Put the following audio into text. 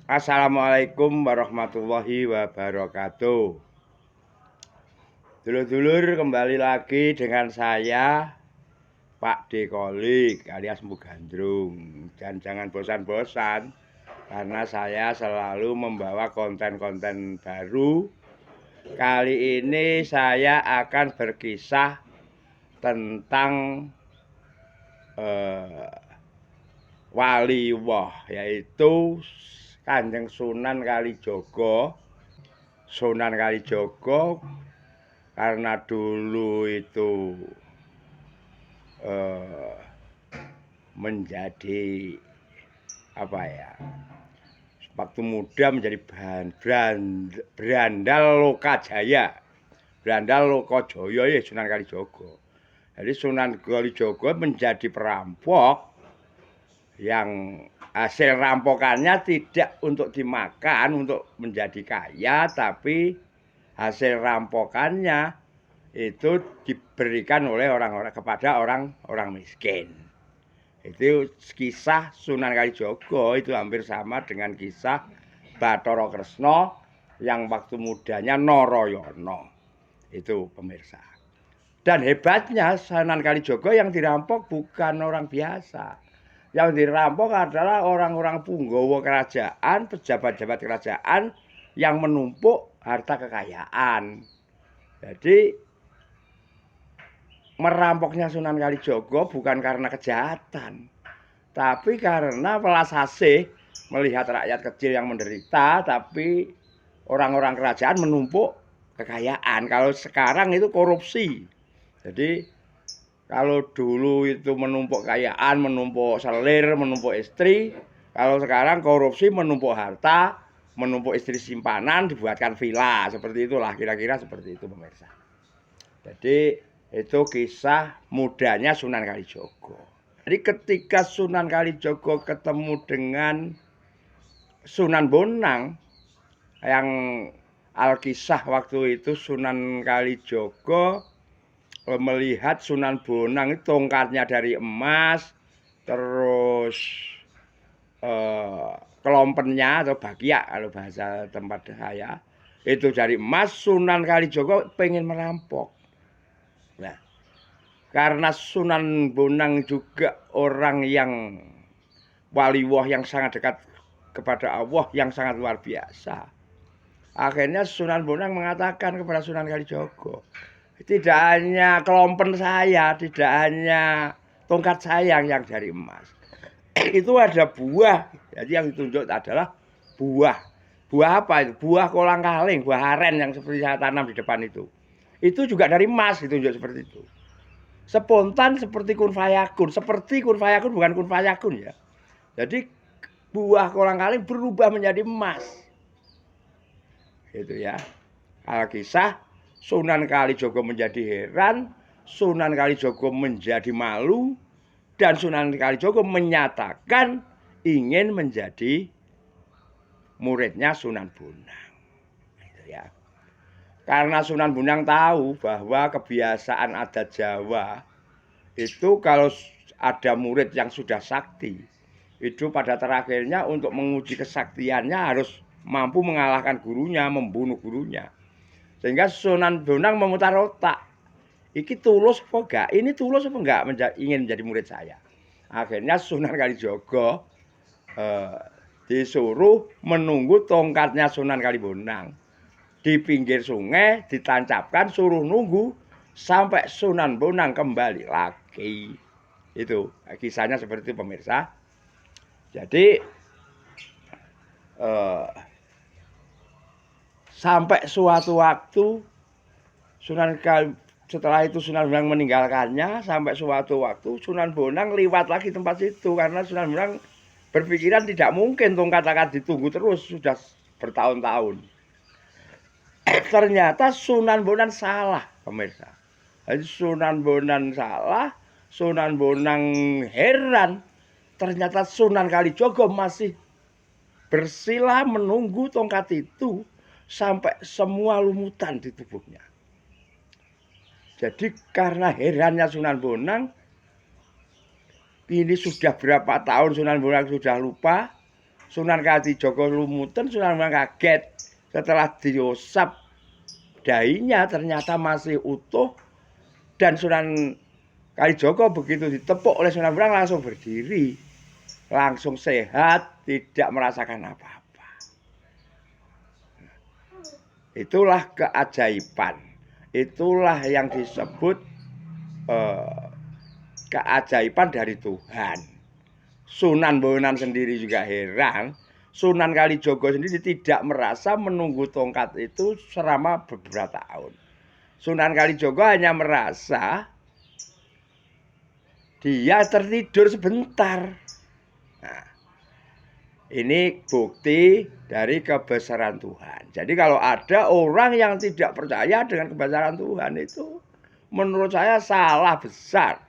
Assalamualaikum warahmatullahi wabarakatuh. Dulur-dulur, kembali lagi dengan saya Pak Dekolik alias Mbu Gandrung. Dan jangan bosan-bosan karena saya selalu membawa konten-konten baru. Kali ini saya akan berkisah tentang Waliwoh, yaitu Kanjeng Sunan Kalijaga. Sunan Kalijaga karena dulu itu menjadi waktu muda menjadi berandal Lokajaya, berandal Lokajaya ya Sunan Kalijaga. Jadi Sunan Kalijaga menjadi perampok yang hasil rampokannya tidak untuk dimakan, untuk menjadi kaya, tapi hasil rampokannya itu diberikan oleh orang-orang kepada orang-orang miskin. Itu kisah Sunan Kalijaga itu hampir sama dengan kisah Bathara Kresna yang waktu mudanya Narayana. Itu pemirsa. Dan hebatnya Sunan Kalijaga yang dirampok bukan orang biasa. Yang dirampok adalah orang-orang punggawa kerajaan, pejabat-pejabat kerajaan yang menumpuk harta kekayaan. Jadi merampoknya Sunan Kalijaga bukan karena kejahatan, tapi karena welas asih melihat rakyat kecil yang menderita, tapi orang-orang kerajaan menumpuk kekayaan. Kalau sekarang itu korupsi. Jadi kalau dulu itu menumpuk kekayaan, menumpuk selir, menumpuk istri, kalau sekarang korupsi menumpuk harta, menumpuk istri simpanan, dibuatkan villa. Seperti itulah, kira-kira seperti itu pemirsa. Jadi itu kisah mudanya Sunan Kalijaga. Jadi ketika Sunan Kalijaga ketemu dengan Sunan Bonang, yang Alkisah waktu itu Sunan Kalijaga melihat Sunan Bonang itu tongkatnya dari emas, terus kelompennya atau bagiak kalau bahasa tempat saya itu dari emas. Sunan Kalijaga pengen merampok. Nah, karena Sunan Bonang juga orang yang waliwoh yang sangat dekat kepada Allah, yang sangat luar biasa. Akhirnya Sunan Bonang mengatakan kepada Sunan Kalijaga, tidak hanya kelompen saya, tidak hanya tongkat saya yang dari emas. Itu ada buah. Jadi yang ditunjuk adalah buah. Buah apa itu? Buah kolang-kaling, buah aren yang seperti saya tanam di depan itu. Itu juga dari emas, ditunjuk seperti itu. Spontan seperti kun fayakun. Seperti kun fayakun, bukan kun fayakun ya. Jadi buah kolang-kaling berubah menjadi emas. Itu ya. Alkisah Sunan Kalijaga menjadi heran, Sunan Kalijaga menjadi malu, dan Sunan Kalijaga menyatakan ingin menjadi muridnya Sunan Bonang. Gitu ya. Karena Sunan Bonang tahu bahwa kebiasaan adat Jawa itu kalau ada murid yang sudah sakti, itu pada terakhirnya untuk menguji kesaktiannya harus mampu mengalahkan gurunya, membunuh gurunya. Sehingga Sunan Bonang memutar otak. Iki tulus apa enggak? Ini tulus apa enggak ingin menjadi murid saya? Akhirnya Sunan Kalijaga disuruh menunggu tongkatnya Sunan Kalibonang di pinggir sungai, ditancapkan, suruh nunggu sampai Sunan Bonang kembali lagi. Itu kisahnya seperti itu pemirsa. Jadi sampai suatu waktu setelah itu Sunan Bonang meninggalkannya, sampai suatu waktu Sunan Bonang lewat lagi tempat itu karena Sunan Bonang berpikiran tidak mungkin tongkat akan ditunggu terus sudah bertahun-tahun. Ternyata Sunan Bonang salah pemirsa. Jadi Sunan Bonang salah, Sunan Bonang heran. Ternyata Sunan Kalijaga masih bersila menunggu tongkat itu sampai semua lumutan di tubuhnya. Jadi karena herannya Sunan Bonang, ini sudah berapa tahun Sunan Bonang sudah lupa, Sunan Kalijaga lumutan, Sunan Bonang kaget setelah diusap dahinya ternyata masih utuh, dan Sunan Kalijaga begitu ditepuk oleh Sunan Bonang langsung berdiri, langsung sehat, tidak merasakan apa-apa. Itulah keajaiban, itulah yang disebut keajaiban dari Tuhan. Sunan Bonang sendiri juga heran, Sunan Kalijaga sendiri tidak merasa menunggu tongkat itu selama beberapa tahun. Sunan Kalijaga hanya merasa dia tertidur sebentar. Nah, ini bukti dari kebesaran Tuhan. Jadi kalau ada orang yang tidak percaya dengan kebesaran Tuhan itu, menurut saya salah besar.